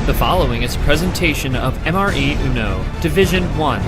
The following is a presentation of MRE Uno, Division 1.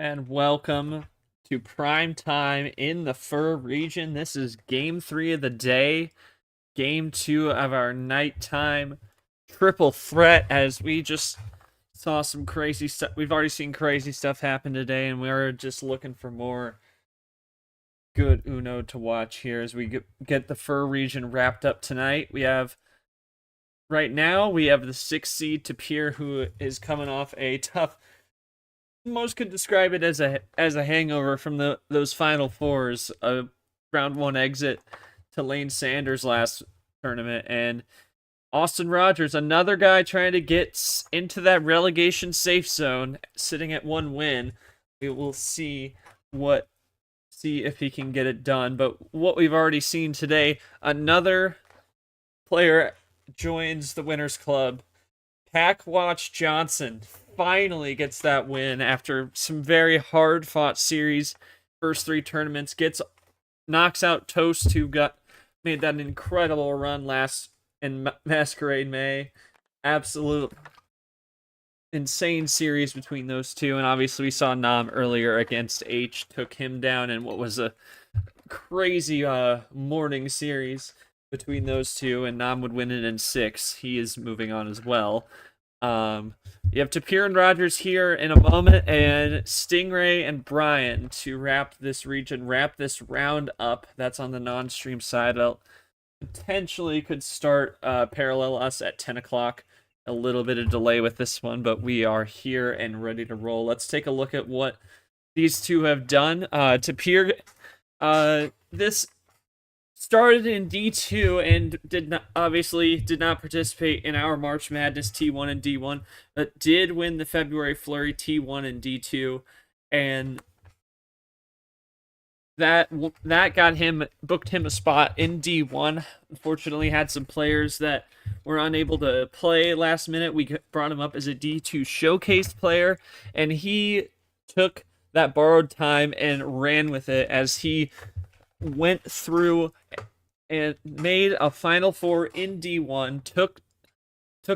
And welcome to prime time in the Fir region. This is game 3 of the day, game 2 of our nighttime triple threat, as we just saw some crazy stuff. We've already seen crazy stuff happen today, and we're just looking for more good Uno to watch here as we get the Fir region wrapped up tonight. Right now, we have the 6th seed Tapir, who is coming off a tough... Most could describe it as a hangover from those Final Fours, a round 1 exit to Lane Sanders last tournament, and Austin Rogers, another guy trying to get into that relegation safe zone, sitting at 1 win. We will see if he can get it done. But what we've already seen today, another player joins the Winners Club. Packwatch Johnson finally gets that win after some very hard-fought series. First 3 tournaments, knocks out Toast, who made that incredible run last in Masquerade May. Absolute insane series between those two, and obviously we saw Nam earlier against H, took him down in what was a crazy morning series between those two, and Nam would win it in 6. He is moving on as well. You have Tapir and Rogers here in a moment, and Stingray and Brian to wrap this round up. That's on the non-stream side. I'll potentially could start parallel us at 10 o'clock. A little bit of delay with this one, but we are here and ready to roll. Let's take a look at what these two have done. Tapir, this started in D2 and did not participate in our March Madness T1 and D1, but did win the February Flurry T1 and D2, and that booked him a spot in D1. Unfortunately, had some players that were unable to play last minute. We brought him up as a D2 showcase player, and he took that borrowed time and ran with it as he went through and made a Final Four in D1, took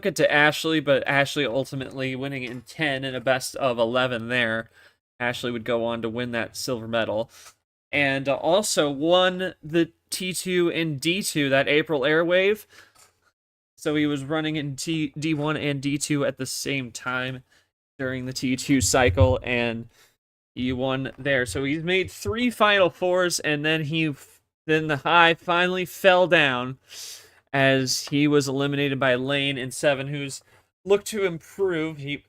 it to Ashley, but Ashley ultimately winning in 10 and a best of 11 there. Ashley would go on to win that silver medal. And also won the T2 and D2, that April Airwave. So he was running in D1 and D2 at the same time during the T2 cycle, and he won there. So he's made 3 Final Fours, and then the high finally fell down as he was eliminated by Lane in 7, who's looked to improve. He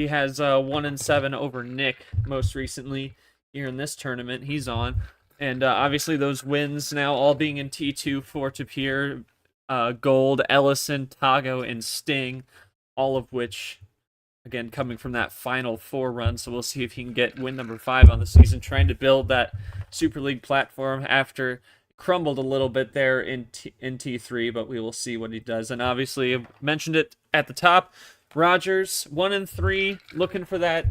has 1-7 over Nick most recently here in this tournament he's on. And obviously those wins now all being in T2 for Tapir, Gold, Ellison, Tago, and Sting, all of which, again, coming from that Final Four run. So we'll see if he can get win number 5 on the season, trying to build that Super League platform after it crumbled a little bit there in T3, but we will see what he does. And obviously, I mentioned it at the top, Rogers, 1-3, looking for that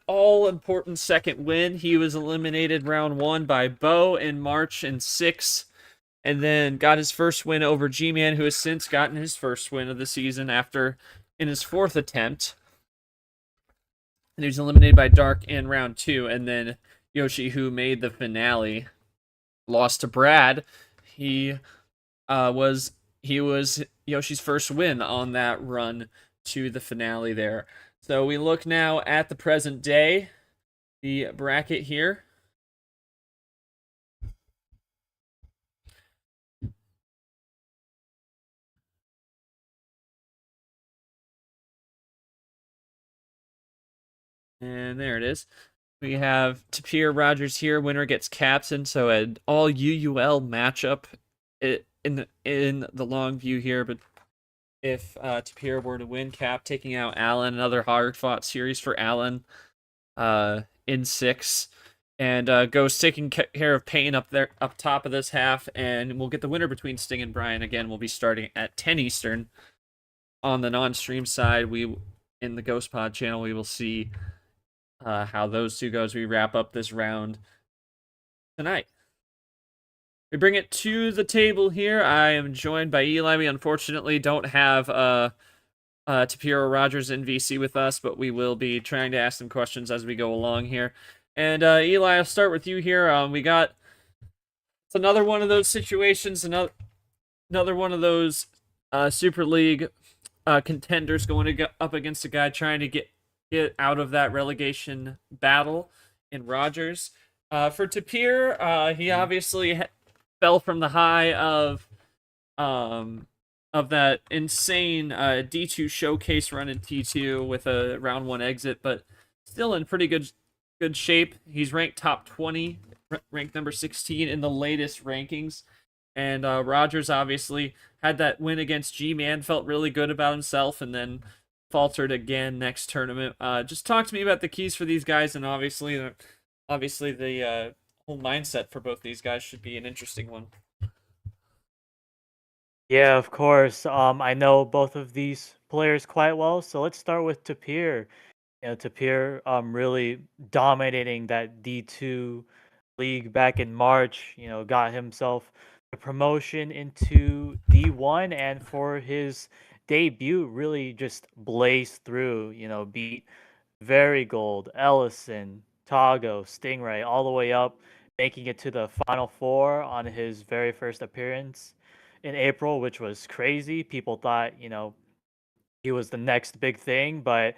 all-important second win. He was eliminated round 1 by Bo in March in 6, and then got his first win over G-Man, who has since gotten his first win of the season in his 4th attempt. And he was eliminated by Dark in round 2, and then Yoshi, who made the finale, lost to Brad. He was Yoshi's first win on that run to the finale there. So we look now at the present day, the bracket here. And there it is. We have Tapir Rogers here. Winner gets captain. So an all UUL matchup in the long view here. But if Tapir were to win, Cap taking out Allen, another hard fought series for Allen in 6. And Ghost taking care of Payne up top of this half. And we'll get the winner between Sting and Brian. Again, we'll be starting at 10 Eastern. On the non-stream side, in the Ghost Pod channel, we will see how those two goes. We wrap up this round tonight. We bring it to the table here. I am joined by Eli. We unfortunately don't have Tapir or Rogers in VC with us, but we will be trying to ask them questions as we go along here. And Eli, I'll start with you here. It's another one of those situations, another one of those Super League contenders going up against a guy trying to get out of that relegation battle in Rogers. For Tapir, he obviously fell from the high of that insane D2 showcase run in T2 with a round 1 exit, but still in pretty good shape. He's ranked top 20, ranked number 16 in the latest rankings. And Rogers obviously had that win against G-Man, felt really good about himself, and then faltered again next tournament. Just talk to me about the keys for these guys, and obviously the whole mindset for both these guys should be an interesting one. Yeah, of course. I know both of these players quite well, so let's start with Tapir. Tapir really dominating that D2 league back in March, got himself a promotion into D1, and for his debut really just blazed through, beat Very Gold, Ellison, Tago, Stingray, all the way up, making it to the Final Four on his very first appearance in April, which was crazy. People thought, he was the next big thing, but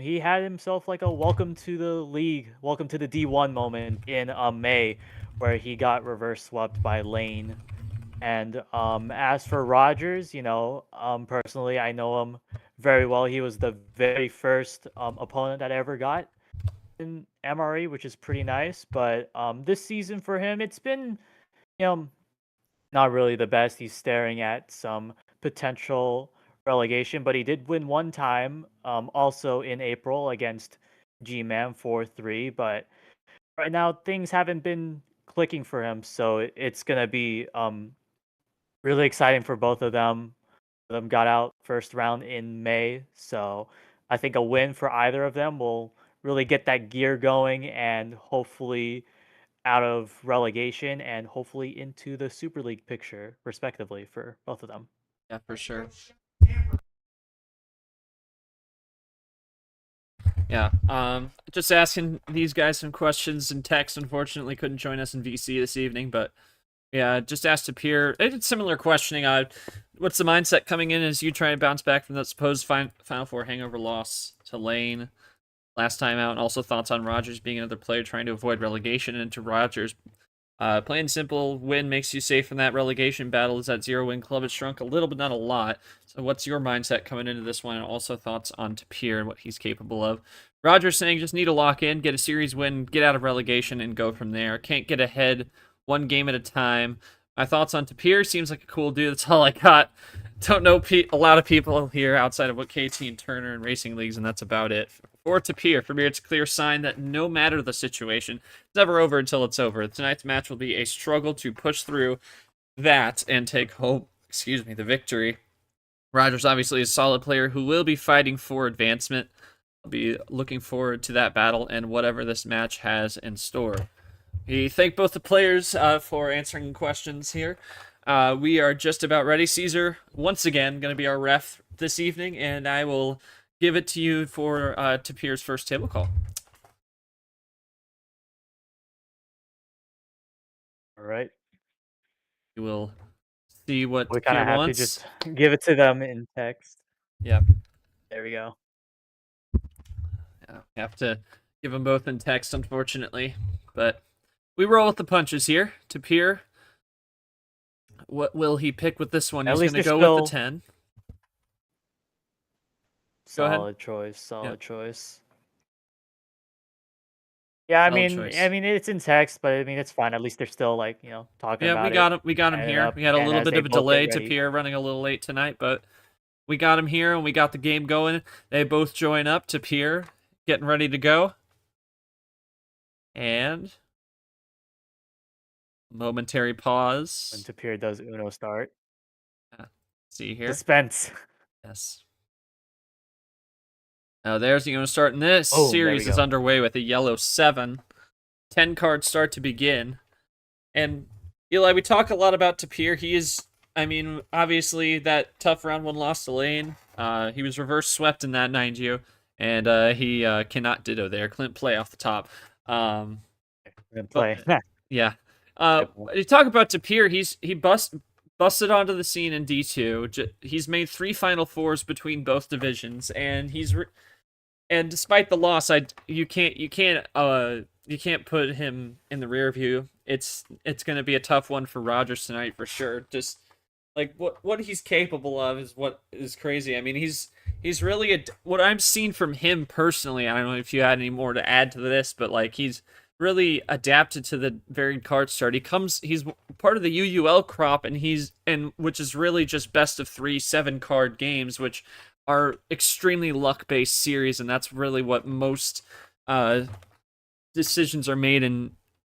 he had himself like a welcome to the league, welcome to the D1 moment in May, where he got reverse swept by Lane. And as for Rogers, personally, I know him very well. He was the very first opponent that I ever got in MRE, which is pretty nice. But this season for him, it's been, not really the best. He's staring at some potential relegation, but he did win one time, also in April against G-Man 4-3. But right now, things haven't been clicking for him, so it's gonna be really exciting for both of them. Them got out first round in May, so I think a win for either of them will really get that gear going and hopefully out of relegation and hopefully into the Super League picture, respectively, for both of them. Yeah, for sure. Yeah. Just asking these guys some questions in text. Unfortunately, couldn't join us in VC this evening, but yeah, just asked Tapir. They did similar questioning. What's the mindset coming in as you try and bounce back from that supposed Final Four hangover loss to Lane last time out, and also thoughts on Rogers being another player trying to avoid relegation, and to Rogers. Plain and simple, win makes you safe from that relegation battle. As that 0-win club has shrunk a little, but not a lot. So what's your mindset coming into this one, and also thoughts on Tapir and what he's capable of? Rogers saying just need to lock in, get a series win, get out of relegation, and go from there. Can't get ahead one game at a time. My thoughts on Tapir, seems like a cool dude. That's all I got. Don't know a lot of people here outside of what KT and Turner and racing leagues, and that's about it. For Tapir, for me, it's a clear sign that no matter the situation, it's never over until it's over. Tonight's match will be a struggle to push through that and take home, the victory. Rogers obviously is a solid player who will be fighting for advancement. I'll be looking forward to that battle and whatever this match has in store. We thank both the players for answering questions here. We are just about ready. Caesar, once again, going to be our ref this evening, and I will give it to you for Tapir's first table call. All right. You will see what We kind Tapir of have to wants. just give it to them in text. Yep. There we go. Yeah, we have to give them both in text, unfortunately. But we roll with the punches here. Tapir, what will he pick with this one? At He's least going to they're go with the still 10. Go ahead. solid choice. Yeah, Solid choice. Yeah, I solid mean, I choice. mean, it's in text, but I mean, it's fine. At least they're still like talking Yeah, we about it, got him. We got him adding here. up, We had a and little as bit they of a both get delay. ready. Tapir running a little late tonight, but we got him here and we got the game going. They both join up. Tapir getting ready to go. And momentary When pause. Tapir does Uno start. See here. Suspense. Yes. Now there's the Uno start, and this Boom, there we series is go. underway with a yellow 7. 10 cards start to begin. And Eli, we talk a lot about Tapir. He is, I mean, obviously that tough round 1 loss to Lane. He was reverse swept in that 9 and he cannot ditto there. Clint play off the top. We're gonna But play. yeah. Typical. You talk about Tapir. He busted onto the scene in D2. He's made 3 Final Fours between both divisions, and and despite the loss, you can't put him in the rear view. It's gonna be a tough one for Rogers tonight for sure. Just like what he's capable of is what is crazy. I mean, he's really what I'm seeing from him personally. I don't know if you had any more to add to this, but like he's really adapted to the varied card start. He's part of the UUL crop, and which is really just best of 3 7-card games, which are extremely luck based series, and that's really what most decisions are made in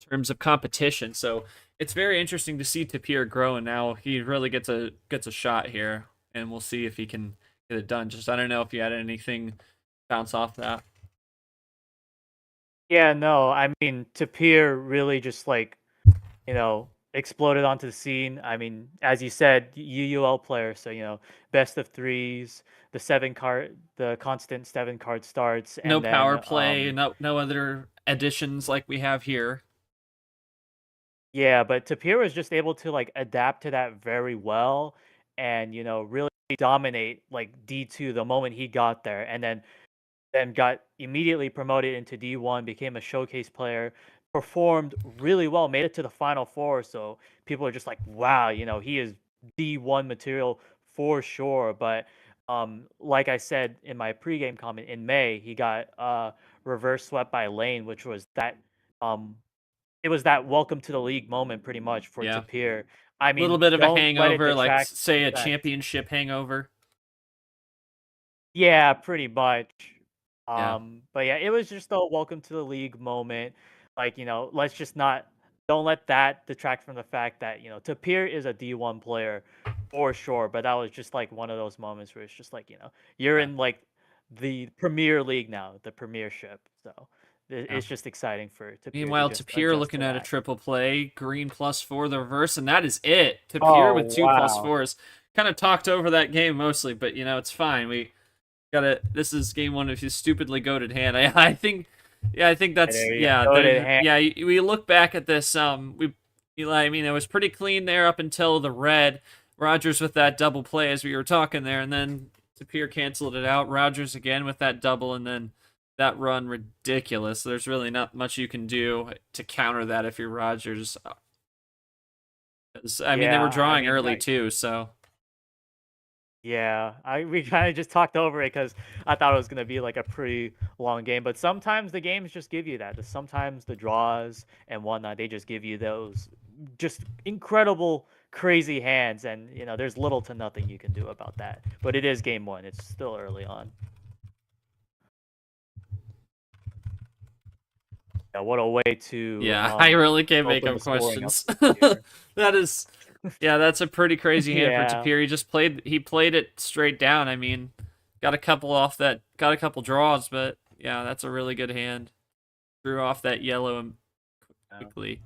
terms of competition. So it's very interesting to see Tapir grow, and now he really gets a shot here, and we'll see if he can get it done. Just I don't know if you had anything bounce off that. Yeah, no, I mean, Tapir really just exploded onto the scene. I mean, as you said, UUL player, so best of threes, the constant 7 card starts, No and power then play, no other additions like we have here. yeah, but Tapir was just able to adapt to that very well, and really dominate like D2 the moment he got there, and then got immediately promoted into D1, became a showcase player, performed really well, made it to the Final Four. So people are just like, wow, he is D1 material for sure. But like I said in my pregame comment, in May, he got reverse swept by Lane, which was that um, it was that welcome to the league moment pretty much for Yeah, Tapir. I little mean, bit of a don't let it hangover, like detract say the a fact. championship hangover. Yeah, pretty much. Yeah, But yeah, it was just a welcome to the league moment. Like, let's just not don't let that detract from the fact that, Tapir is a D1 player for sure, but that was just like one of those moments where it's just like, you're yeah, in like the Premier League now, the Premiership. So yeah. it's just exciting for Tapir to Meanwhile, just Tapir adjust looking to at a that. triple play, green +4 the reverse, and that is it. Tapir with Oh, 2 wow. +4s. Kind of talked over that game mostly, but it's fine. We gotta. This is game 1 of his stupidly goated hand. I think, yeah, I think And that's there you yeah. go. Goated There's hand. yeah. We look back at this. I mean, it was pretty clean there up until the red. Rogers with that double play as we were talking there, and then Tapir canceled it out. Rogers again with that double, and then that run ridiculous. There's really not much you can do to counter that if you're Rogers. I mean, they were Yeah, I drawing mean, early too, so yeah, we kind of just talked over it because I thought it was gonna be like a pretty long game. But sometimes the games just give you that. Sometimes the draws and whatnot, they just give you those just incredible, crazy hands, and there's little to nothing you can do about that. But it is game 1. It's still early on. Yeah, what a way to yeah, I really can't make open up the scoring up questions. here. That is, yeah, that's a pretty crazy hand for Yeah, Tapir. He played it straight down. I mean, got a couple draws, but yeah, that's a really good hand. Drew off that yellow and quickly.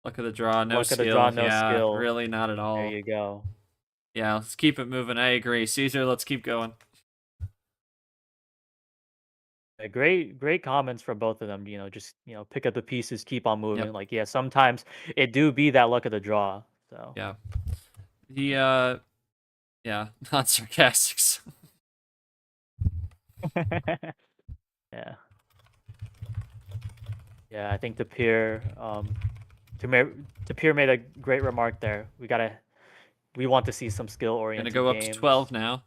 Luck of the draw, no luck of the draw, skill. no Yeah, skill. really not at There all. you go. Yeah, let's keep it moving. I agree. Caesar, let's keep going. Great comments from both of them. Just pick up the pieces, keep on Yep. moving. Like, yeah, sometimes it do be that luck of the draw. So Yeah. The yeah, not sarcastic. Yeah. Yeah, I think Tapir made a great remark there. We want to see some skill Gonna oriented go up to 12 games. now.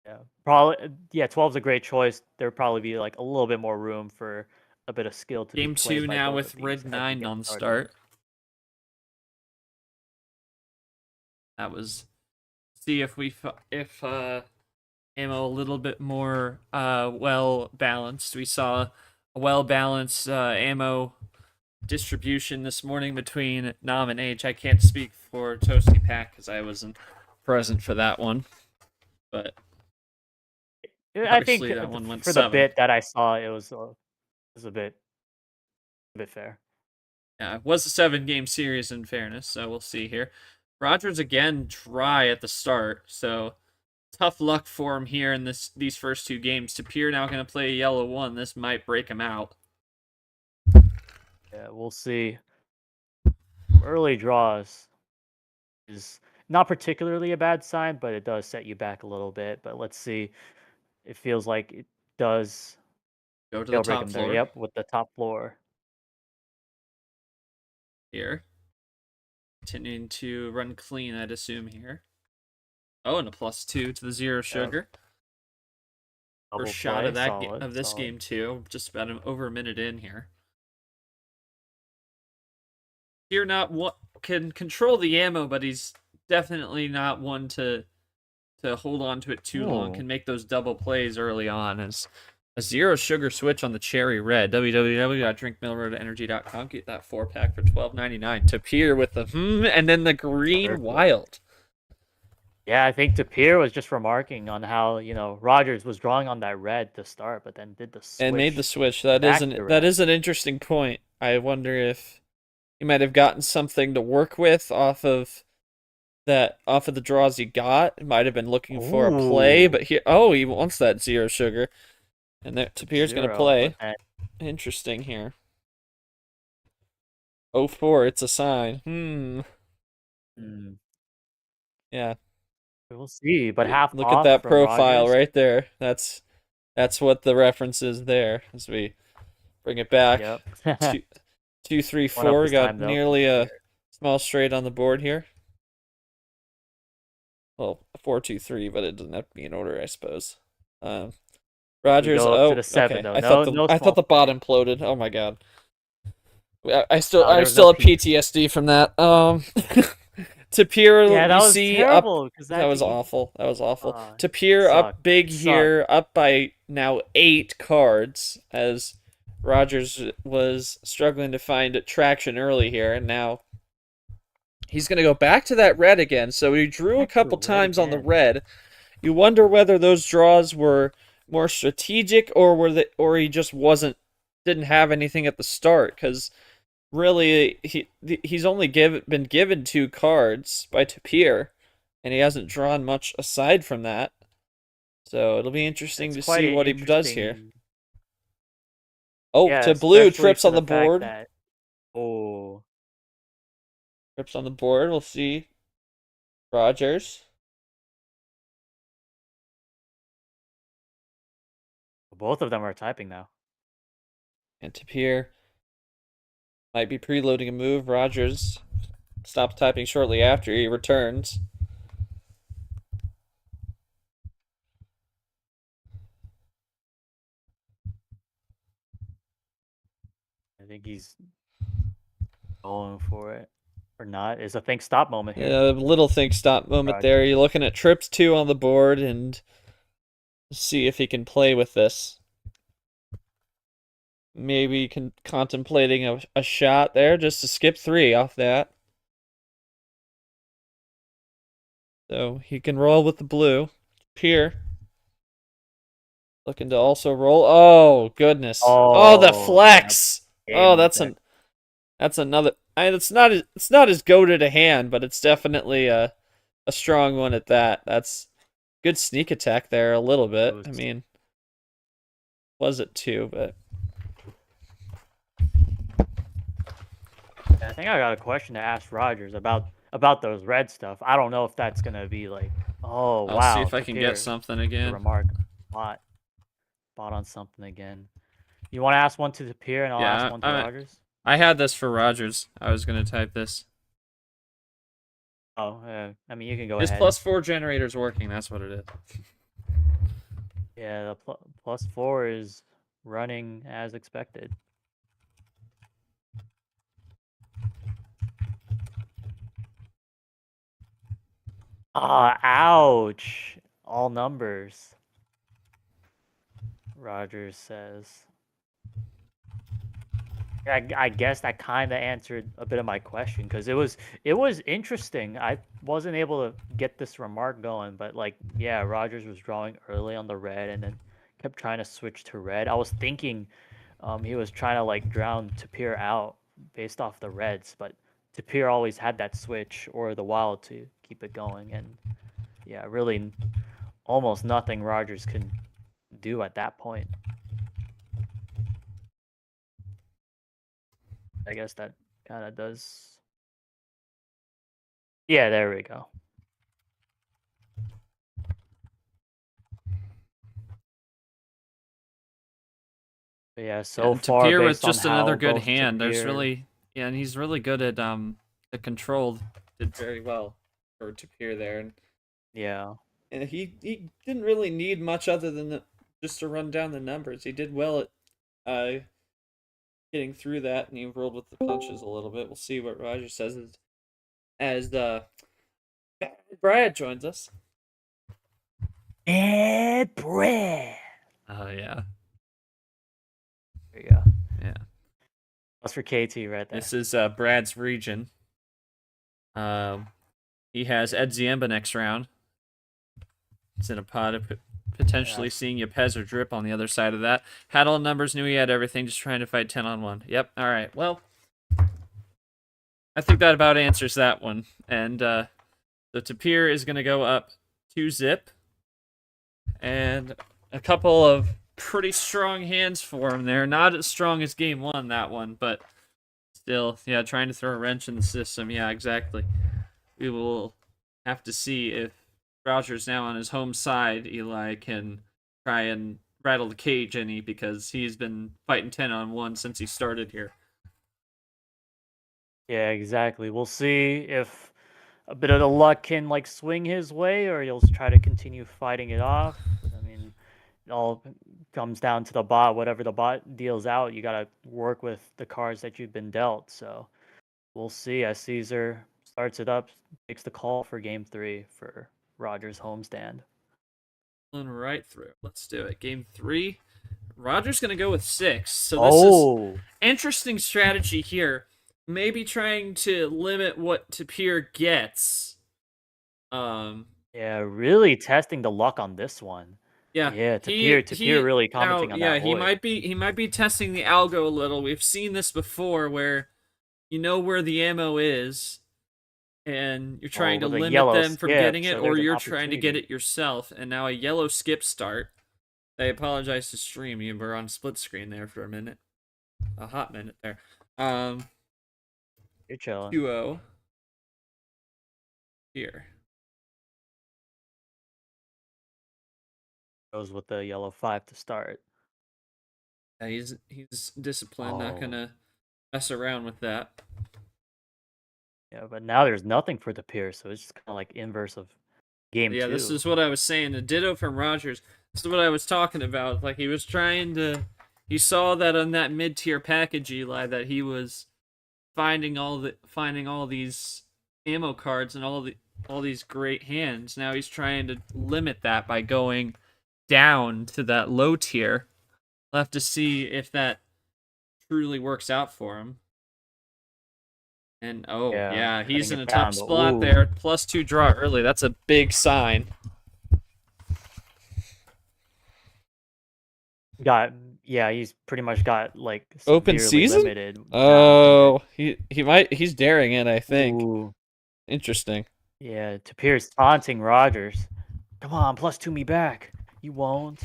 Yeah. Probably yeah, 12 is a great choice. There'd probably be like a little bit more room for a bit of skill to be Game played 2 by now both of with these Rig as we 9 get on started. start. That was see if ammo a little bit more well balanced. We saw a well balanced ammo distribution this morning between Nam and H. I can't speak for Toasty Pack because I wasn't present for that one, but I think obviously that one went for the 7. bit that I saw, it was a bit fair. Yeah, it was a 7-game series in fairness, so we'll see here. Rogers again dry at the start, so tough luck for him here in these first 2 games. Tapir now going to play a yellow 1. This might break him out. Yeah, we'll see. Early draws is not particularly a bad sign, but it does set you back a little bit. But let's see. It feels like it does Go to the jailbreak top him there. floor Yep, with the top floor. here. Continuing to run clean, I'd assume here. Oh, and a +2 to the 0 sugar. Double First shot play, of solid, this solid. game too. Just about over a minute in here. You're not what can control the ammo, but he's definitely not one to hold on to it too long. Ooh. Can make those double plays early on. As a 0 sugar switch on the cherry red. www.drinkmillroadenergy.com. Get that 4-pack for $12.99. Tapir with the and then the green Perfect. wild. Yeah, I think Tapir was just remarking on how, Rogers was drawing on that red to start, but then did the switch. And made the switch. That back is to red. an interesting point. I wonder if he might have gotten something to work with off of the draws he got. He might have been looking for a play, Ooh. but he wants that 0 sugar. And that Tapir's gonna 0, play. but then Interesting here. 0-4, it's a sign. Yeah. we'll see. But half Look at off that from profile Rogers. right there. That's what the reference is there as we bring it back. Yep. 2, 3, One up 4. this Got time though. nearly a small straight on the board here. Well, 4, 2, 3, but it doesn't have to be in order, I suppose. Rogers. Go up to Oh, the 7 okay. though. I No, thought no the small bot straight. imploded. Oh my god. I still There was no have P. PTSD from that. Tapir, Yeah, that you was see up. terrible because That that was he awful. That was awful. uh, Tapir sucked. up big Sucked. here, up by now 8 cards as Rogers was struggling to find traction early here, and now he's going to go back to that red again. So he drew a Back to couple red times on the again. red. You wonder whether those draws were more strategic or he just didn't have anything at the start, because really he's only been given 2 cards by Tapir, and he hasn't drawn much aside from that. So it'll be interesting It's to quite see an what he does here. interesting. Oh, Yeah, to blue, especially trips for on the the fact board. that oh, Trips on the board. We'll see. Rogers. both of them are typing now. And Tapir might be preloading a move. Rogers stops typing shortly after he returns. I think he's going for it or not. Is a think stop moment here. Yeah, a little think stop moment there. Rogers. You're looking at trips 2 on the board and see if he can play with this. Maybe contemplating a shot there just to skip 3 off that. So he can roll with the blue. Pier. Looking to also roll. Oh, goodness. Oh, the Oh, yep. flex. Oh, Game effect. that's another. It's not as goated a hand, but it's definitely a strong one at that. That's good sneak attack there a little bit. I mean, was it 2, but I think I got a question to ask Rogers about those red stuff. I don't know if that's gonna be like Oh I'll see wow, if I can get Tapir. something The again. remark. Bot. Bot on something again. You want to ask one to Tapir and I'll ask Yeah, one to Rogers? I had this for Rogers. I was gonna type this. Oh, I mean, you can go His ahead. +4 generator's working. That's what it is. Yeah, the +4 is running as expected. Ah, ouch. All numbers, Rogers says. I guess that kind of answered a bit of my question because it was interesting. I wasn't able to get this remark going, but like yeah, Rogers was drawing early on the red and then kept trying to switch to red. I was thinking he was trying to like drown Tapir out based off the reds, but Tapir always had that switch or the wild to keep it going, and yeah, really almost nothing Rogers could do at that point. I guess that kind of does. Yeah, there we go. But yeah, so And far Tapir with based on just another how good both hand. There's Tapir, really and he's really good at the control. Did very well for Tapir there, yeah, and he didn't really need much other than just to run down the numbers. He did well at getting through that, and he rolled with the punches a little bit. We'll see what Roger says as Brad joins us. bad bread. Oh yeah, There you go. yeah. That's for KT right there. This is Brad's region. Um, he has Ed Ziemba next round. It's in a pot of potentially seeing Yepez or Drip on the other side of that. Had all numbers, knew he had everything, just trying to fight 10 on 1. Yep, all right. Well, I think that about answers that one. And the Tapir is going to go up 2-zip. And a couple of pretty strong hands for him there. Not as strong as game 1, that one, but still, yeah, trying to throw a wrench in the system. Yeah, exactly. We will have to see if Roger's now on his home side. Eli can try and rattle the cage any because he's been fighting 10 on 1 since he started here. Yeah, exactly. We'll see if a bit of the luck can like swing his way, or he'll try to continue fighting it off. I mean, it all comes down to the bot. Whatever the bot deals out, you gotta work with the cards that you've been dealt. So we'll see as Caesar starts it up, takes the call for game 3 for Rogers' homestand. Pulling right through. Let's do it. Game 3. Roger's going to go with 6. So this is interesting strategy here. Maybe trying to limit what Tapir gets. Yeah, really testing the luck on this one. Yeah, Tapir really commenting on that. He might be testing the algo a little. We've seen this before, where you know where the ammo is, and you're trying to limit them from getting it, or you're trying to get it yourself. And now a yellow skip start. I apologize to stream. You were on split screen there for a minute, a hot minute there. You're chilling. 2-0 here. Goes with the yellow 5 to start. Yeah, he's disciplined, not gonna mess around with that. Yeah, but now there's nothing for Tapir, so it's just kind of like inverse of game 2. Yeah, this is what I was saying. A ditto from Rogers. This is what I was talking about. Like he was trying to. He saw that on that mid-tier package, Eli, that he was finding all these ammo cards and all these great hands. Now he's trying to limit that by going down to that low tier. We'll have to see if that truly works out for him. And yeah, he's in a tough spot there. +2 draw early. That's a big sign. He's pretty much got like open season limited. He's daring it, I think. Ooh. Interesting. Yeah, Tapir's taunting Rogers. Come on, +2 me back. You won't.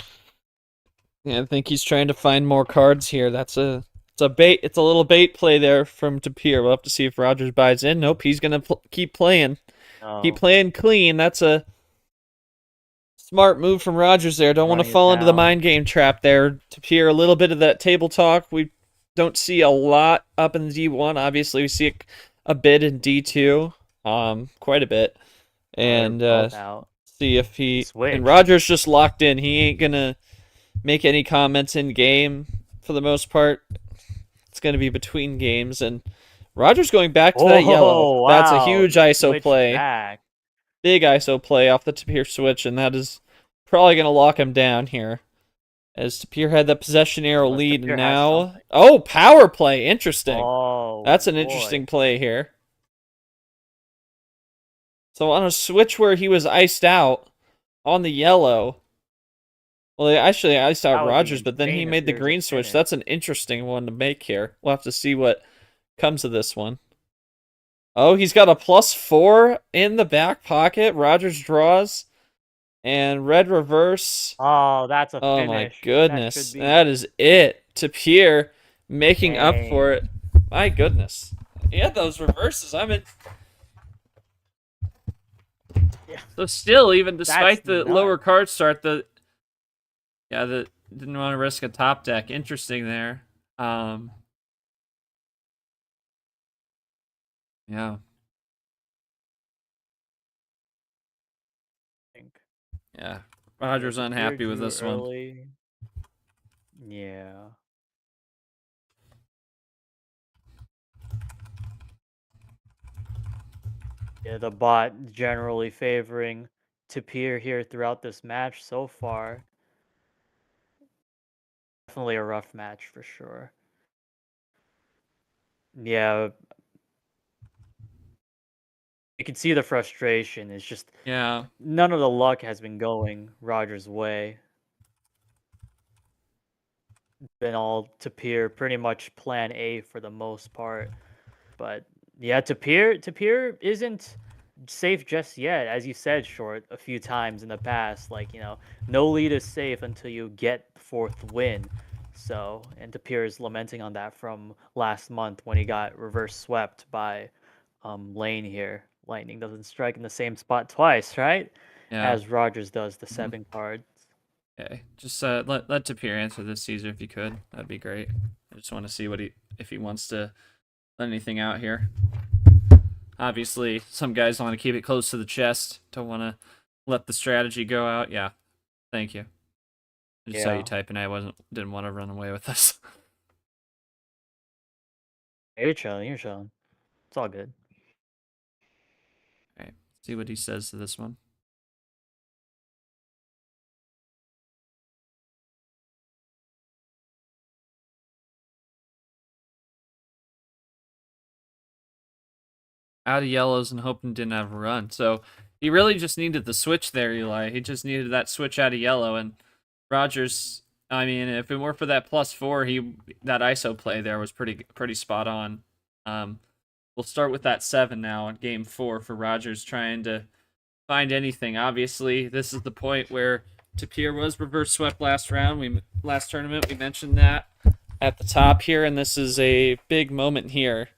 Yeah, I think he's trying to find more cards here. It's a bait. It's a little bait play there from Tapir. We'll have to see if Rogers buys in. Nope, he's gonna keep playing. No. Keep playing clean. That's a Smart move from Rogers there. Don't want to running it fall into the down. mind game trap there. Tapir, a little bit of that table talk. We don't see a lot up in D1. Obviously, we see a bit in D2, quite a bit. Oh, they're And both out. see if he and Switch. Rogers just locked in. He ain't gonna make any comments in game for the most part. It's gonna be between games, and Rogers going back to that yellow. Oh, That's a wow. huge ISO Switch play. back. Big ISO play off the Tapir switch, and that is probably gonna lock him down here. As Tapir had that possession arrow Unless lead, and Tapir has now something. power play. Interesting. Oh, That's an boy. interesting play here. So on a switch where he was iced out on the yellow, well, they actually iced That out would be Rogers, but then he insane if made the there's a green switch. finish. That's an interesting one to make here. We'll have to see what comes of this one. Oh, he's got a +4 in the back pocket. Rogers draws, and red reverse. Oh, that's a Oh my finish. That should goodness. be. That is it. Tapir making up for Dang. it. My goodness. Yeah, those reverses. I mean, Yeah. so still, even That's despite the lower nuts. card start, the didn't want to risk a top deck. Interesting there. Yeah. Think. Yeah. Yeah, Rogers Tapir unhappy with drew this one. early. Yeah. Yeah, the bot generally favoring Tapir here throughout this match so far. Definitely a rough match for sure. Yeah, you can see the frustration. It's just Yeah. none of the luck has been going Rogers' way. Been all Tapir, pretty much plan A for the most part. But yeah, Tapir isn't safe just yet. As you said, Short, a few times in the past, like, no lead is safe until you get the fourth win. So, and Tapir is lamenting on that from last month when he got reverse swept by Lane here. Lightning doesn't strike in the same spot twice, right? Yeah. As Rogers does the Mhm. 7 card. Okay. Just let Tapir answer this, Caesar, if you could. That'd be great. I just want to see if he wants to let anything out here. Obviously, some guys want to keep it close to the chest. Don't want to let the strategy go out. Yeah. Thank you. I just saw you Yeah. typing. I didn't want to run away with this. You're chilling, you're chilling. It's all good. All right. See what he says to this one. Out of yellows and hoping didn't have a run. So he really just needed the switch there, Eli. He just needed that switch out of yellow, and Rogers. I mean, if it weren't for that +4, that ISO play there was pretty spot on. We'll start with that 7 now in game 4 for Rogers trying to find anything. Obviously, this is the point where Tapir was reverse swept last tournament. We mentioned that at the top here, and this is a big moment here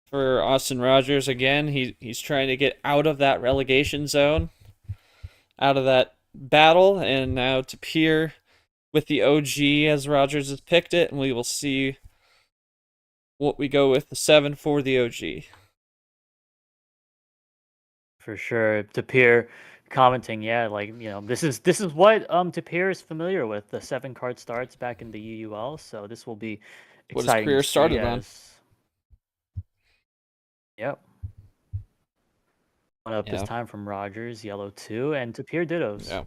for Austin Rogers again. He's trying to get out of that relegation zone, out of that battle, and now Tapir with the OG as Rogers has picked it, and we will see what we go with the 7 for the OG. For sure. Tapir commenting, yeah, like, this is what Tapir is familiar with, the 7 card starts back in the UUL, so this will be What his exciting to career see started on. as yep. One up this Yeah. time from Rogers, yellow 2, and Tapir dittos. Yeah.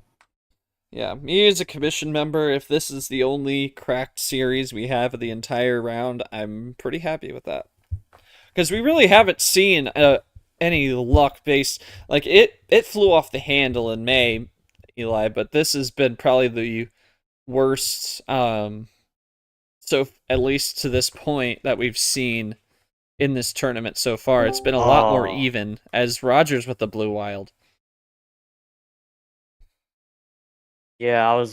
Yeah, me as a commission member, if this is the only cracked series we have of the entire round, I'm pretty happy with that. Because we really haven't seen any luck based, like it flew off the handle in May, Eli, but this has been probably the worst so at least to this point that we've seen in this tournament so far. It's been a lot more Oh, even as Rogers with the blue wild. yeah,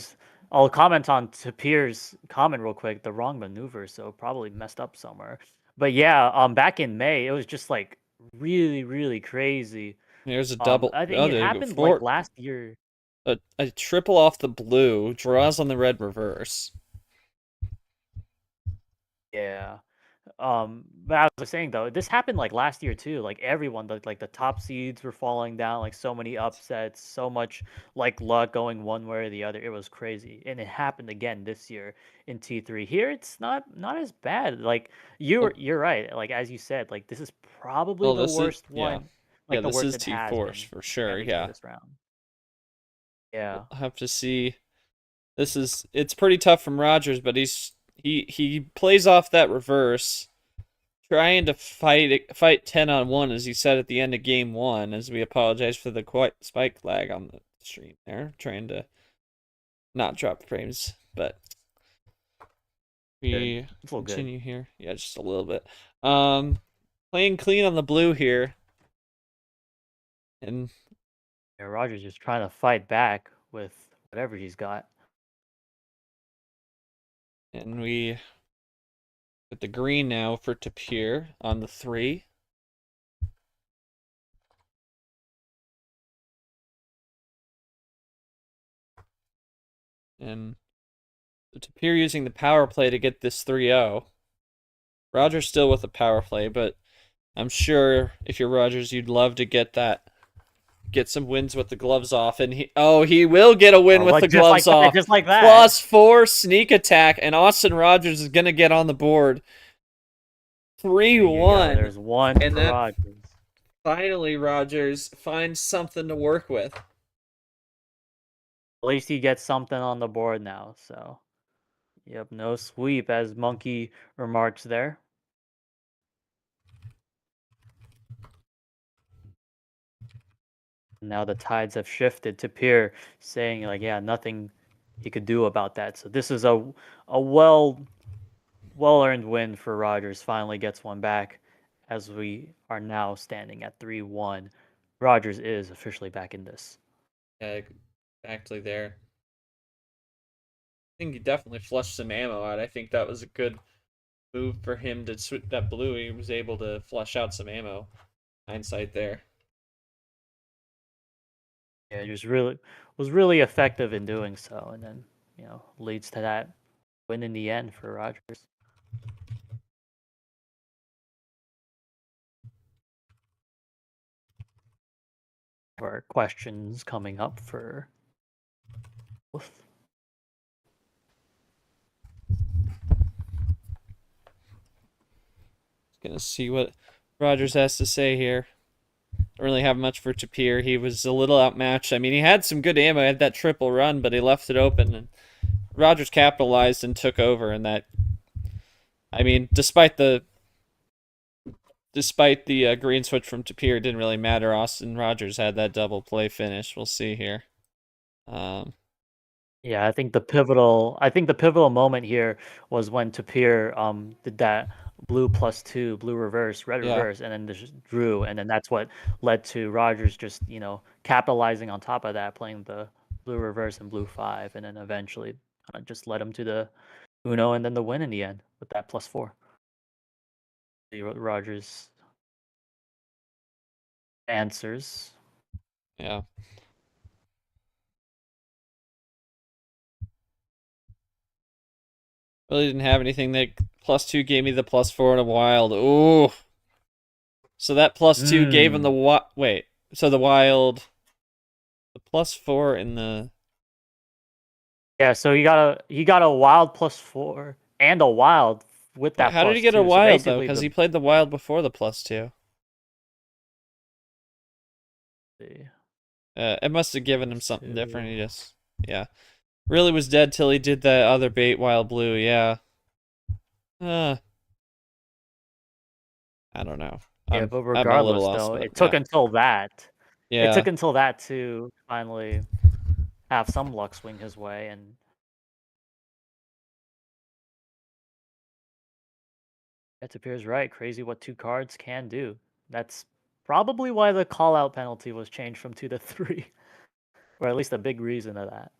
I'll comment on Tapir's comment real quick, the wrong maneuver, so probably messed up somewhere. But yeah, back in May, it was just like really, really crazy. There's a double. I think Oh, it there you go. happened like Four. last year. a triple off the blue, draws on the red reverse. Yeah. But I was saying though, this happened like last year too. Like everyone, like the top seeds were falling down, like so many upsets, so much like luck going one way or the other. It was crazy, and it happened again this year in T3. Here, it's not as bad. Like Well, you're right. Like as you said, like this is probably well, the this is worst yeah, one, yeah. like the This worst is it has T4 been for sure. getting through Yeah, this round. Yeah. we'll have to see. It's pretty tough from Rogers, but he plays off that reverse, trying to fight 10-on-1 as he said at the end of game one. As we apologize for the quite spike lag on the stream there, trying to not drop frames, but Good. we It's a little good. continue here. Yeah, just a little bit. Um, Playing clean on the blue here, and Yeah, Rogers just trying to fight back with whatever he's got. we get the green now for Tapir on the 3. And Tapir using the power play to get this 3-0. Rogers still with the power play, but I'm sure if you're Rogers, you'd love to get some wins with the gloves off. And he will get a win Oh, with like the gloves off. just like that. +4 sneak attack, and Austin Rogers is gonna get on the board. There you go. 3-1. There's one And for that Rogers. finally Rogers finds something to work with. At least he gets something on the board now. So, yep, no sweep, as Monkey remarks there. Now the tides have shifted to Pier, saying like, yeah, nothing he could do about that. So this is a well earned win for Rogers. Finally gets one back, as we are now standing at 3-1. Rogers is officially back in this. Yeah, actually there. I think he definitely flushed some ammo out. I think that was a good move for him to switch that blue. He was able to flush out some ammo. Hindsight there. Yeah, he was really effective in doing so, and then leads to that win in the end for Rogers. Or questions coming up for both. Gonna see what Rogers has to say here. Don't really have much for Tapir. He was a little outmatched. I mean, he had some good ammo. He had that triple run, but he left it open, and Rogers capitalized and took over. And that, I mean, despite the green switch from Tapir, it didn't really matter. Austin Rogers had that double play finish. We'll see here. Yeah, I think the pivotal moment here was when Tapir did that blue+2, blue reverse, red Yeah, reverse, and then just drew, and then that's what led to Rogers just, capitalizing on top of that, playing the blue reverse and blue 5, and then eventually just led him to the Uno and then the win in the end with that +4. Rogers answers. yeah. Really didn't have anything. That +2 gave me the +4 and a wild. Ooh. So that +2 gave him the wait. So the wild, the +4 in the. Yeah, so he got a wild +4 and a wild with Wait, that how did he get a +2. So wild though? basically Because he played the wild before the +2. the It must have given him something different. +2. He just, yeah, really was dead till he did that other bait wild blue. Yeah. Uh, I don't know. Yeah, but I'm a little regardless, lost, though, but it took yeah, until that. It yeah. took until that to finally have some luck swing his way, and it appears right. Crazy what 2 cards can do. That's probably why the call out penalty was changed from 2 to 3, or at least a big reason of that.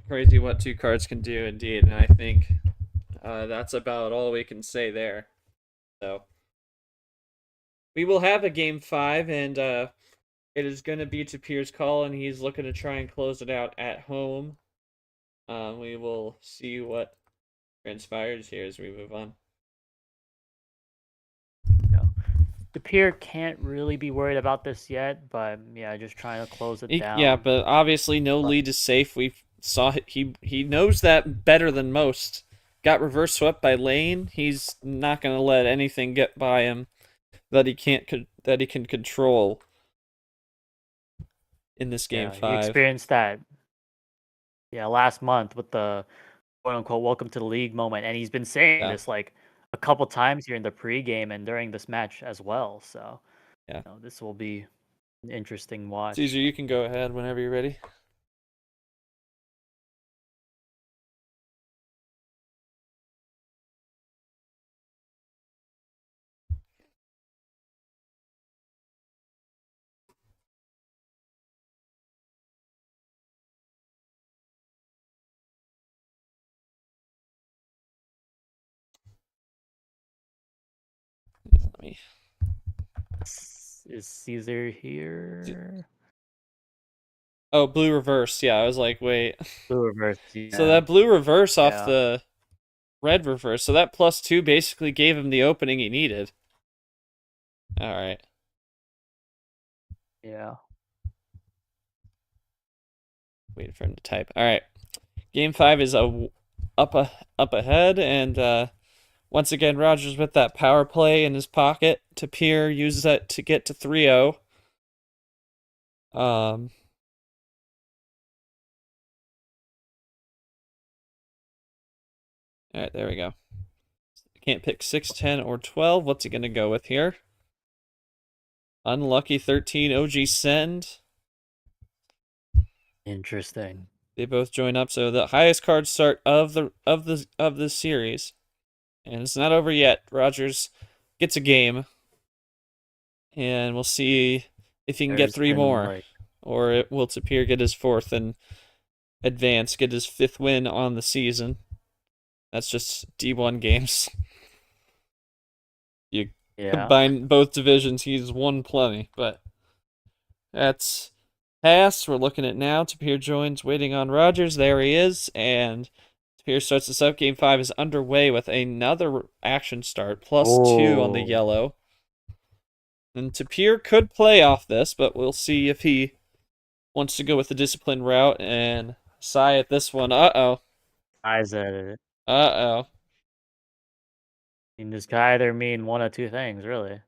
Crazy what 2 cards can do, indeed, and I think that's about all we can say there. So we will have a game 5, and It is going to be Tapir's call, and he's looking to try and close it out at home. We will see what transpires here as we move on. Tapir can't really be worried about this yet, but yeah, just trying to close it Yeah, down. but obviously no lead is safe. We saw he knows that better than most. Got reverse swept by Lane. He's not going to let anything get by him that he can control in this game Yeah, he 5. experienced that. Yeah, last month with the quote unquote welcome to the league moment, and he's been saying Yeah. this like a couple times here in the pregame and during this match as well. So, Yeah. this will be an interesting watch. Caesar, you can go ahead whenever you're ready. Let me. Is Caesar here? Oh, blue reverse. Yeah, I was like, wait. Blue reverse. So Yeah. that blue reverse off Yeah. the red reverse. So that +2 basically gave him the opening he needed. All right. Yeah. Waiting for him to type. All right. Game 5 is up ahead, and once again Rogers with that power play in his pocket. Tapir uses that to get to 3-0. All right, there we go. Can't pick 6, 10, or 12. What's he gonna go with here? Unlucky 13 OG send. Interesting. They both join up. So the highest card start of the series, and it's not over yet. Rogers gets a game, and we'll see if he can get There's 3 been more, like or will Tapir get his 4th and advance, get his 5th win on the season. That's just D1 games. You combine both divisions, he's won plenty, but that's pass. We're looking at now. Tapir joins, waiting on Rogers. There he is, and Tapir starts this up. Game 5 is underway with another action start, +2 on the yellow. And Tapir could play off this, but we'll see if he wants to go with the disciplined route and sigh at this one. Uh-oh. eyes at it. Uh-oh. And this could either mean one of two things, really.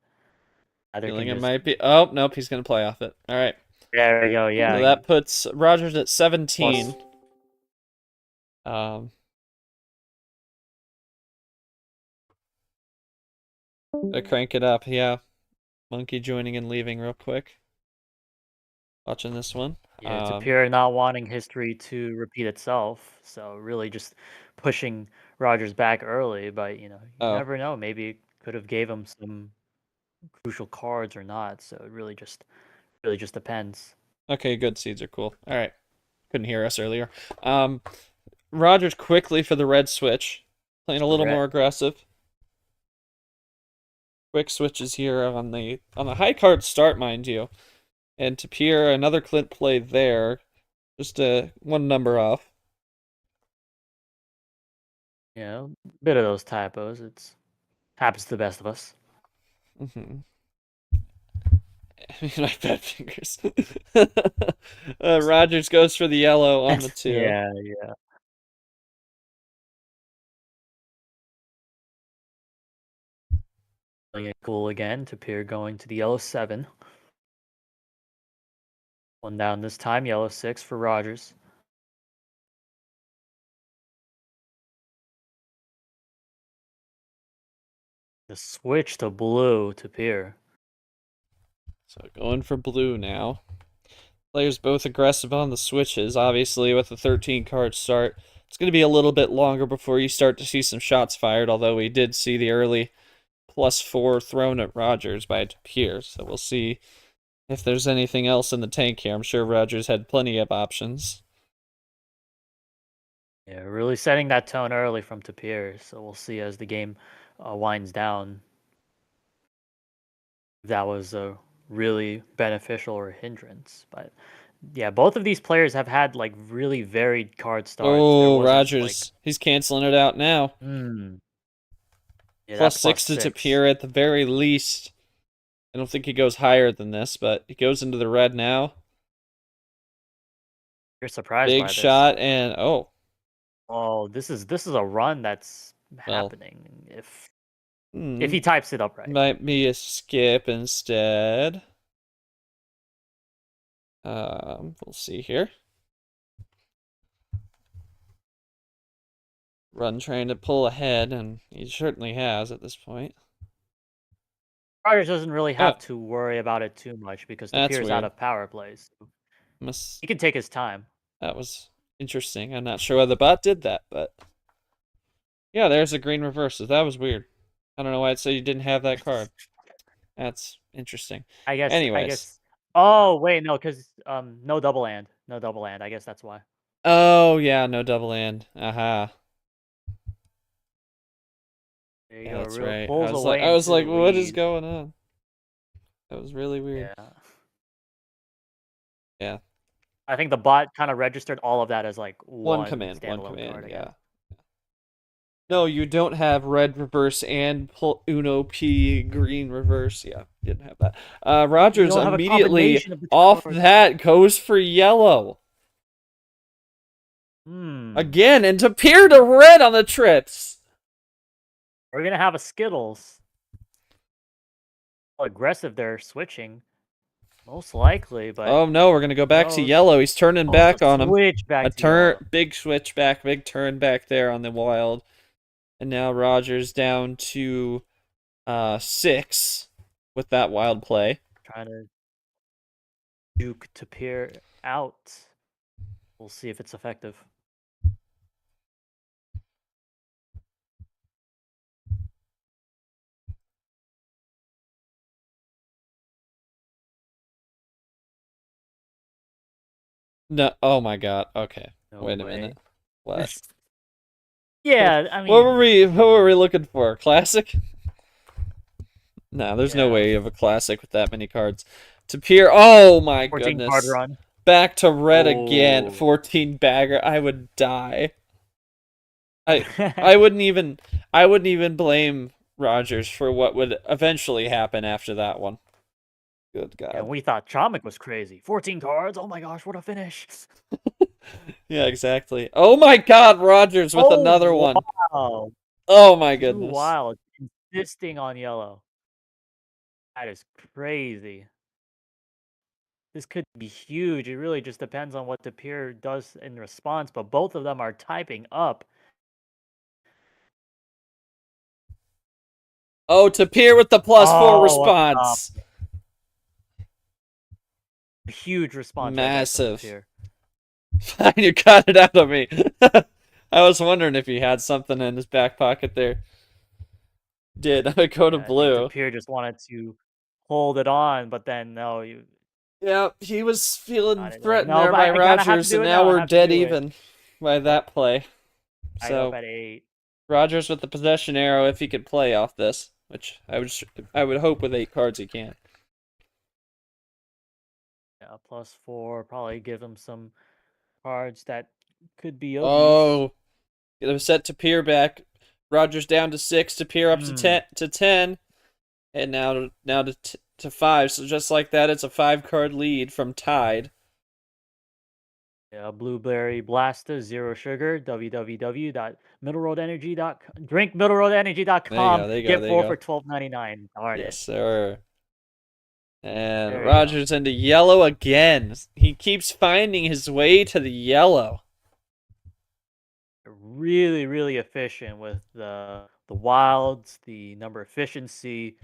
Either Feeling can it just might be. Oh, nope, he's going to play off it. All right. there we go. Yeah. So that puts Rogers at 17. Plus, I crank it up. Yeah. Monkey joining and leaving real quick. Watching this one. yeah, Tapir not wanting history to repeat itself, so really just pushing Rogers back early. But you never know. Maybe it could have gave him some crucial cards or not. So it really just depends. Okay, good. Seeds are cool. All right. Couldn't hear us earlier. Rogers quickly for the red switch, playing a little more aggressive. Quick switches here on the high card start, mind you. And Tapir, another Clint play there. Just one number off. Yeah, a bit of those typos. It's happens to the best of us. Mm-hmm. My bad fingers. Rogers goes for the yellow on the 2. Yeah. Playing it cool again. Tapir going to the yellow 7. One down this time. Yellow 6 for Rogers. The switch to blue, Tapir. So going for blue now. Players both aggressive on the switches. Obviously, with the 13 card start, it's going to be a little bit longer before you start to see some shots fired, although we did see the early +4 thrown at Rogers by Tapir. So we'll see if there's anything else in the tank here. I'm sure Rogers had plenty of options. Yeah, really setting that tone early from Tapir. So we'll see as the game winds down. That was a really beneficial or hindrance. But yeah, both of these players have had like really varied card starts. There Oh, wasn't like, Rogers. He's canceling it out now. yeah, Plus that six to +6. Tapir at the very least. I don't think he goes higher than this, but he goes into the red now. You're surprised Big by this. shot and oh, Oh, this is a run that's well, happening if he hmm, types it up right. might be a skip instead. We'll see here. Run trying to pull ahead, and he certainly has at this point. Rogers doesn't really Oh, have to worry about it too much because that's Tapir's out weird. of power plays. Must He can take his time. That was interesting. I'm not sure why the bot did that, but yeah, there's a green reverses. That was weird. I don't know why it said you didn't have that card. That's interesting. I Anyways. guess. Oh wait, no, because no double land, no double land. I guess that's why. Oh yeah, no double land. Aha. There you Yeah, go. that's Real right. pulls away I was into the like, what is lead. going on? That was really weird. Yeah. Yeah. I think the bot kind of registered all of that as like One one command, one standalone command, card yeah. again. No, you don't have red reverse and Uno P green reverse. Yeah, didn't have that. You Rogers don't have a immediately combination of the two off cards. that goes for yellow. Hmm. Again, and Tapir to red on the trips. We're gonna have a Skittles. How aggressive they're switching. Most likely, but Oh no, we're gonna go back to knows. yellow. He's turning Oh, it's a back on him. switch A back to turn, yellow. big switch back, big turn back there on the wild. And now Rogers down to 6 with that wild play. Trying to juke Tapir out. We'll see if it's effective. No, oh my god. Okay, No wait a way. minute. What? Yeah, I What were mean, we looking for? Classic? No, there's no yeah. way you have a classic with that many cards. Tapir. Oh my 14 card goodness. run. Back to red again. Oh. 14 bagger. I would die. I wouldn't even blame Rogers for what would eventually happen after that one. Good Yeah, God. we thought Chomik was crazy. 14 cards. Oh my gosh, what a finish. Yeah, exactly. Oh my God, Rogers with another Oh one. wow. Oh my Too goodness. wild. Insisting on yellow. That is crazy. This could be huge. It really just depends on what Tapir does in response, but both of them are typing up. Oh, Tapir with the +4 Oh, what a response. huge response right there from Massive. Tapir. Fine, you got it out of me. I was wondering if he had something in his back pocket there. Did I go to Yeah, I think blue? Tapir just wanted to hold it on, but then no, you Yeah, he was feeling got it. Like, threatened no, there but by I gotta have to Rogers, do and it now now. I we're have to dead do it. even by that play. Tied up So at 8. Rogers with the possession arrow, if he could play off this, which I would hope with 8 cards he can. Yeah, +4. Probably give him some cards that could be of use. Oh, it was set Tapir back. Rogers down to 6, Tapir up to 10, and now to 5. So just like that, it's a 5-card lead from tied. Yeah, Blueberry Blasta, zero sugar, www.middleroadenergy.com. Drinkmiddleroadenergy.com. There you go, Get there you 4 for go. $12.99. Darn Yes, it. sir. And There you go. Rogers into yellow again. He keeps finding his way to the yellow. Really, really efficient with the wilds, the number efficiency,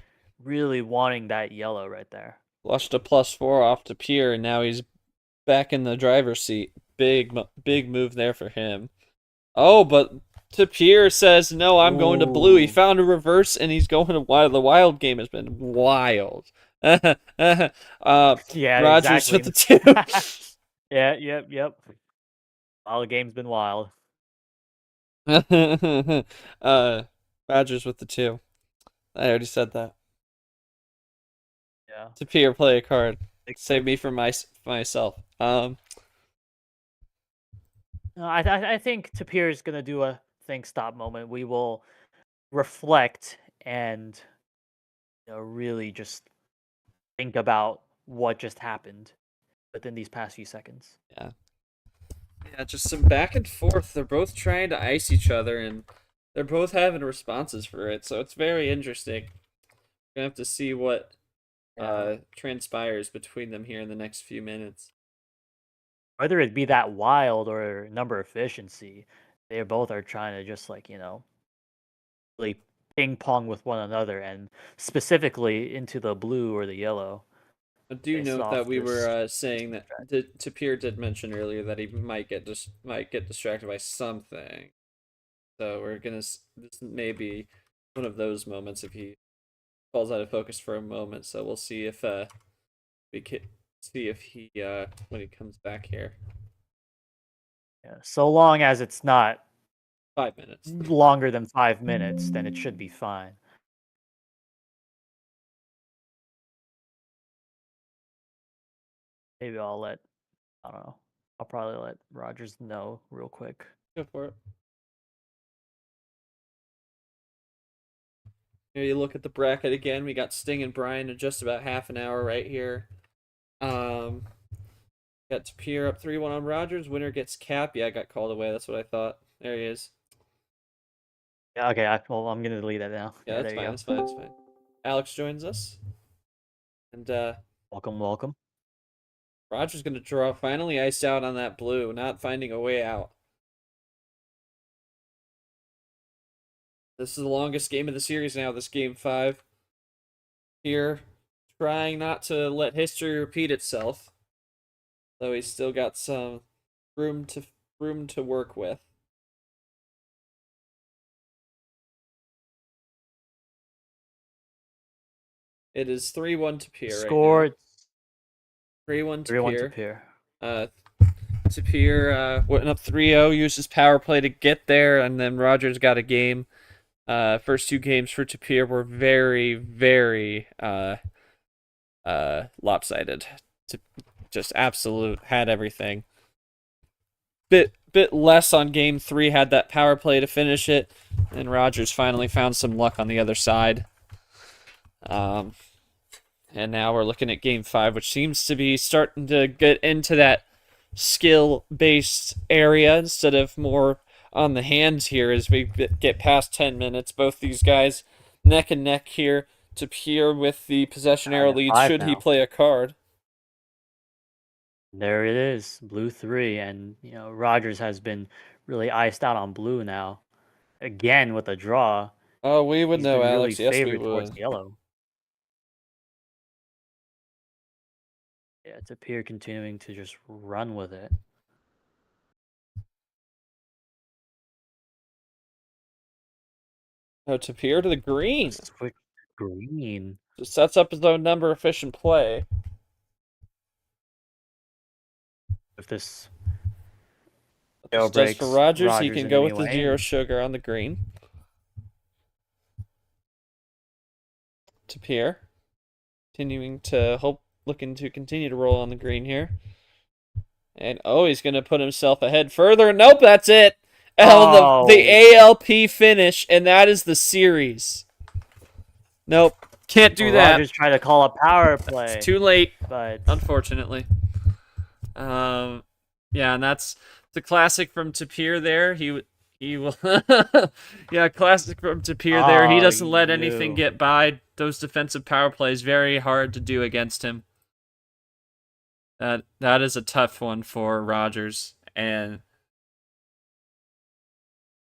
really wanting that yellow right there. Flushed a +4 off to Pier, and now he's back in the driver's seat. Big move there for him. Oh, but Tapir says, no, I'm going to blue. He Ooh. found a reverse, and he's going to wild. The wild game has been wild. Yeah, Rogers with exactly. the 2. Yeah, yep. All the game's been wild. Rogers with the 2. I already said that. Yeah. Tapir, play a card. Big Save Fir. me from myself. No, I think Tapir is gonna do a think stop moment. We will reflect and really just think about what just happened within these past few seconds. Yeah. Yeah, just some back and forth. They're both trying to ice each other, and they're both having responses for it. So it's very interesting. Gonna have to see what Yeah. transpires between them here in the next few minutes. Whether it be that wild or number efficiency, they both are trying to just really ping pong with one another and specifically into the blue or the yellow I do based note that off we were this saying that track. Tapir did mention earlier that he might get distracted by something. So we're gonna this may be one of those moments if he falls out of focus for a moment. So we'll see if we can see if he when he comes back here. Yeah. So long as it's not 5 minutes. longer than 5 minutes, then it should be fine. Maybe I don't know. I'll probably let Rogers know real quick. Go for it. Here you look at the bracket again. We got Sting and Brian in just about half an hour right here. Um, got Tapir up 3-1 on Rogers. Winner gets Cap. Yeah, I got called away. That's what I thought. There he is. Yeah, okay, well, I'm gonna delete that now. Yeah, Yeah, that's there you fine. go. That's fine. That's fine. Alex joins us, and Welcome, welcome. Rogers gonna draw. Finally iced out on that blue, not finding a way out. This is the longest game of the series now. This game 5. Here, trying not to let history repeat itself, though he's still got some room to room to work with. It is 3-1 Tapir right now. Score 3-1 3-1 to Tapir. Tapir. Tapir went up 3-0, used his power play to get there, and then Rogers got a game. First two games for Tapir were very, very lopsided. Just absolute had everything. Bit less on game 3, had that power play to finish it, and Rogers finally found some luck on the other side. And now we're looking at game 5, which seems to be starting to get into that skill-based area instead of more on the hands here as we get past 10 minutes. Both these guys neck and neck here. Tapir with the possession arrow lead. 5 Should he now. play a card? There it is, blue 3, and Rogers has been really iced out on blue now. Again with a draw. Oh, we would He's know, been really Alex. Yes, we favored towards would. yellow. Yeah, Tapir continuing to just run with it. Oh, Tapir to the green. Switch green. Just sets up his own number efficient play. If this This does for breaks Rogers. He Rogers can in go any with the way, zero and sugar on the green. Tapir continuing to looking to continue to roll on the green here. And oh, he's going to put himself ahead further. Nope, that's it. Oh, the ALP finish, and that is the series. Nope, can't do that. Rogers tried to call a power play. It's too late, but unfortunately. Yeah, and that's the classic from Tapir there. He will, yeah, classic from Tapir there. He doesn't let anything get by. Those defensive power plays very hard to do against him. That is a tough one for Rogers, and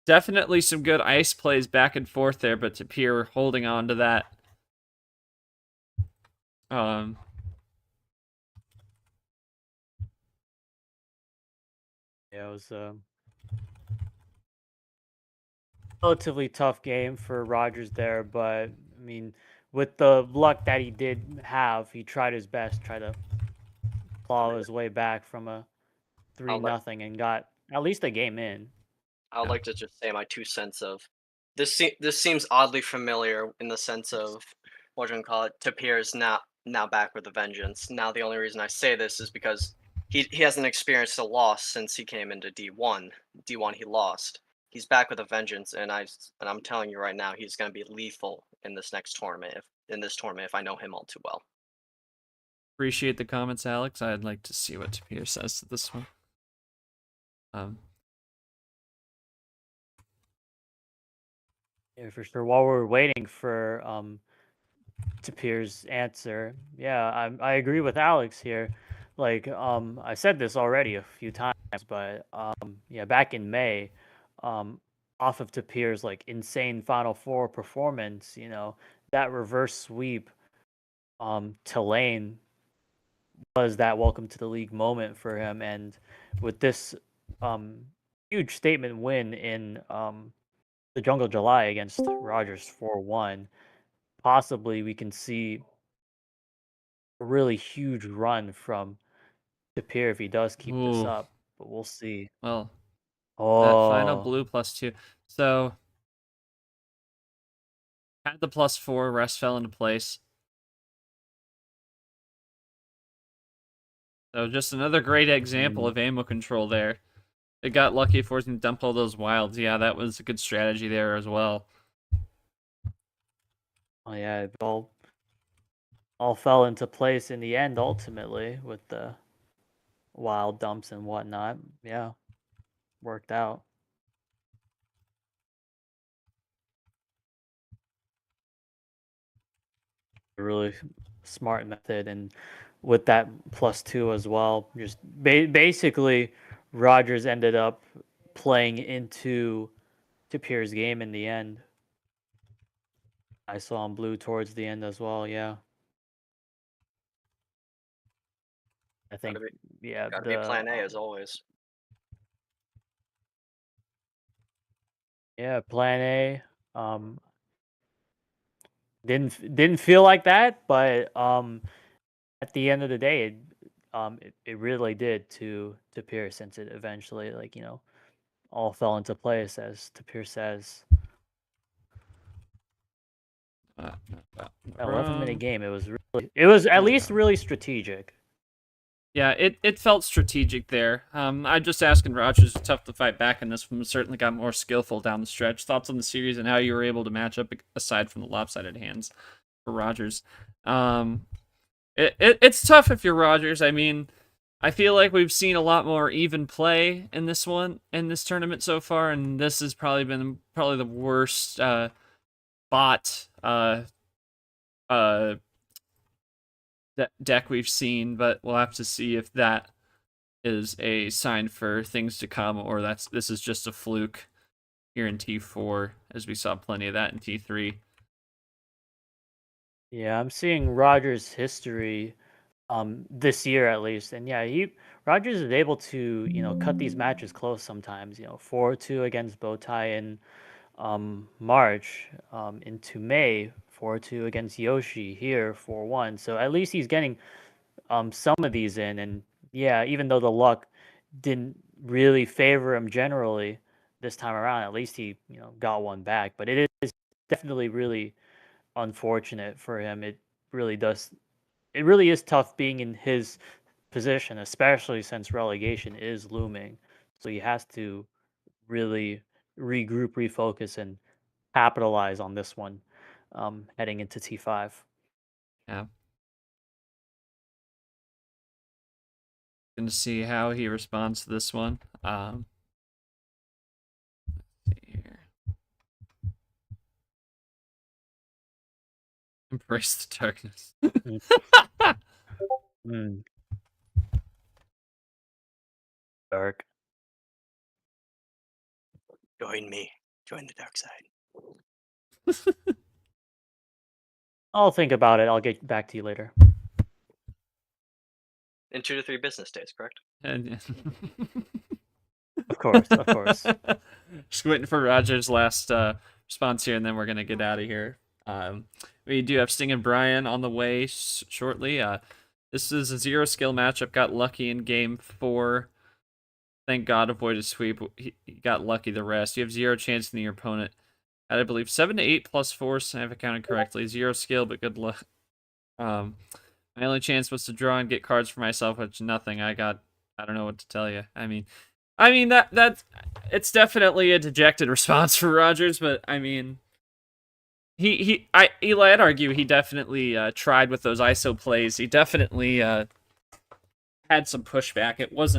definitely some good ice plays back and forth there, but Tapir holding on to that. Yeah, it was a relatively tough game for Rogers there, but I mean, with the luck that he did have, he tried his best, tried to claw his way back from a 3-0 and got at least a game in. I would like to just say my 2 cents of this. This seems oddly familiar in the sense of what you call it. Tapir is not now back with a vengeance. Now the only reason I say this is because he hasn't experienced a loss since he came into D1. D1 he lost. He's back with a vengeance, and I'm telling you right now, he's going to be lethal in this next tournament. If I know him all too well. Appreciate the comments, Alex. I'd like to see what Tapir says to this one. Yeah, for sure. While we're waiting for Tapir's answer, yeah, I agree with Alex here. Like, I said this already a few times, but yeah, back in May, off of Tapir's like insane Final Four performance, that reverse sweep to lane was that welcome to the league moment for him, and with this huge statement win in the Jungle July against Rogers 4-1, possibly we can see a really huge run from Tapir if he does keep this Ooh. up, but we'll see. Well, that final Oh, blue +2. So had the +4, rest fell into place. So just another great example of ammo control there. It got lucky forcing to dump all those wilds. Yeah, that was a good strategy there as well. oh yeah, it all fell into place in the end ultimately with the wild dumps and whatnot. Yeah, worked out. A really smart method, and with that +2 as well, just basically Rogers ended up playing into Tapir's game in the end. I saw him blue towards the end as well. Yeah, I think yeah Gotta be plan A as always. yeah, plan A. Didn't feel like that, but at the end of the day, it really did to Tapir, since it eventually all fell into place, as Tapir says. 11-minute game. It was at least really strategic. Yeah, it felt strategic there. I'm just asking Rogers. It's tough to fight back in this one. Certainly got more skillful down the stretch. Thoughts on the series and how you were able to match up aside from the lopsided hands for Rogers. It's tough if you're Rogers. I mean, I feel like we've seen a lot more even play in this tournament so far, and this has probably been the worst bot deck we've seen, but we'll have to see if that is a sign for things to come, or this is just a fluke here in T4, as we saw plenty of that in T3. Yeah, I'm seeing Rogers' history this year at least, and yeah, Rogers is able to cut these matches close sometimes. 4-2 against Bowtie in March, into May 4-2 against Yoshi here 4-1. So at least he's getting some of these in, and yeah, even though the luck didn't really favor him generally this time around, at least he got one back. But it is definitely really unfortunate for him. It really does. It really is tough being in his position, especially since relegation is looming. So he has to really regroup, refocus, and capitalize on this one heading into T5. Yeah. Going to see how he responds to this one. Let's see here. Embrace the darkness. Dark. Join me. Join the dark side. I'll think about it. I'll get back to you later. In 2 to 3 business days, correct? And Of course, of course. Just waiting for Roger's last response here, and then we're gonna get out of here. We do have Sting and Brian on the way shortly. This is a 0 skill matchup. Got lucky in game 4. Thank God avoided sweep. He got lucky the rest. You have 0 chance in your opponent. I believe 7 to 8 +4. So if I counted correctly, 0 skill, but good luck. My only chance was to draw and get cards for myself, which nothing. I don't know what to tell you. I mean that it's definitely a dejected response for Rogers, but I mean, Eli, I'd argue he definitely tried with those ISO plays. He definitely had some pushback. It was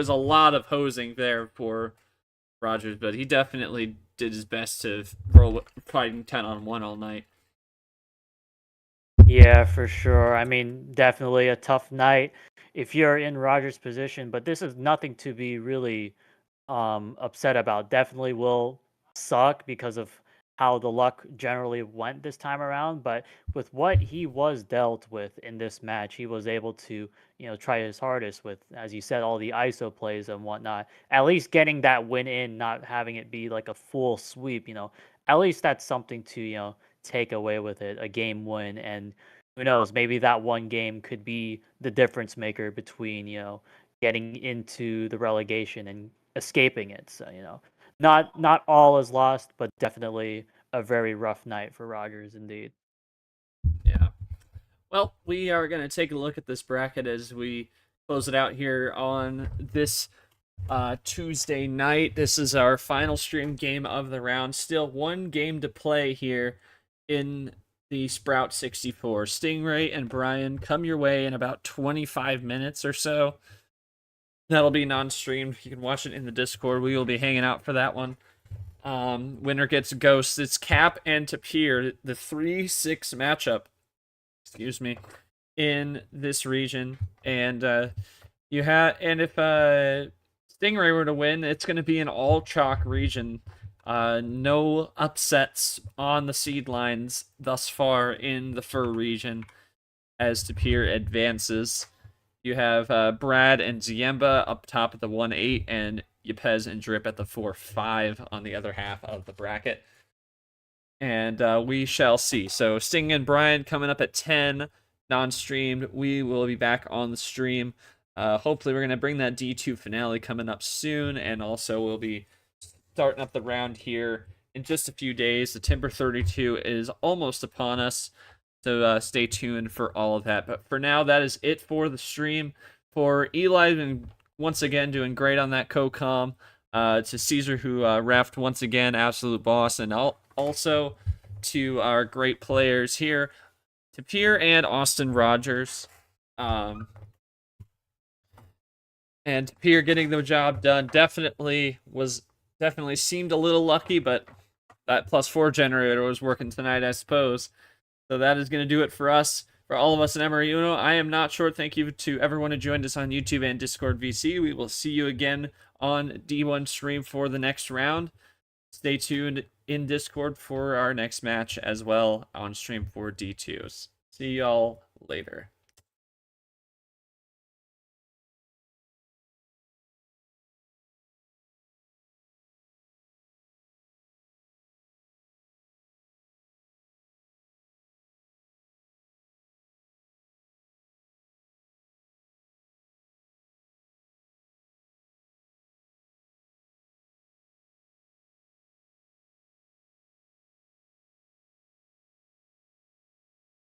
a lot of hosing there for Rogers, but he definitely did his best to roll fighting 10-on-1 all night. Yeah, for sure. I mean, definitely a tough night if you're in Rogers' position, but this is nothing to be really upset about. Definitely will suck because of how the luck generally went this time around, but with what he was dealt with in this match, he was able to, try his hardest with, as you said, all the ISO plays and whatnot. At least getting that win in, not having it be like a full sweep, at least that's something to, take away with it, a game win. And who knows, maybe that one game could be the difference maker between, getting into the relegation and escaping it. So, not all is lost, but definitely a very rough night for Rogers indeed. Yeah. Well, we are going to take a look at this bracket as we close it out here on this Tuesday night. This is our final stream game of the round. Still one game to play here in the Sprout 64. Stingray and Brian come your way in about 25 minutes or so. That'll be non-streamed. You can watch it in the Discord. We will be hanging out for that one. Winner gets Ghosts. It's Cap and Tapir, the 3-6 matchup. Excuse me, in this region, and if Stingray were to win, it's going to be an all chalk region. No upsets on the seed lines thus far in the Fur region as Tapir advances. You have Brad and Ziemba up top at the 1-8, and Yepes and Drip at the 4-5 on the other half of the bracket. And we shall see. So Sting and Brian coming up at 10, non-streamed. We will be back on the stream. Hopefully we're going to bring that D2 finale coming up soon, and also we'll be starting up the round here in just a few days. The Timber 32 is almost upon us, so stay tuned for all of that. But for now, that is it for the stream. For Eli, and once again doing great on that co-com. To Caesar, who reffed once again, absolute boss, and also to our great players here, Tapir and Austin Rogers. And Tapir getting the job done definitely seemed a little lucky, but that +4 generator was working tonight, I suppose. So that is going to do it for us. For all of us in MRE Uno, I am not short. Thank you to everyone who joined us on YouTube and Discord VC. We will see you again on D1 stream for the next round. Stay tuned in Discord for our next match as well on stream for D2s. See y'all later.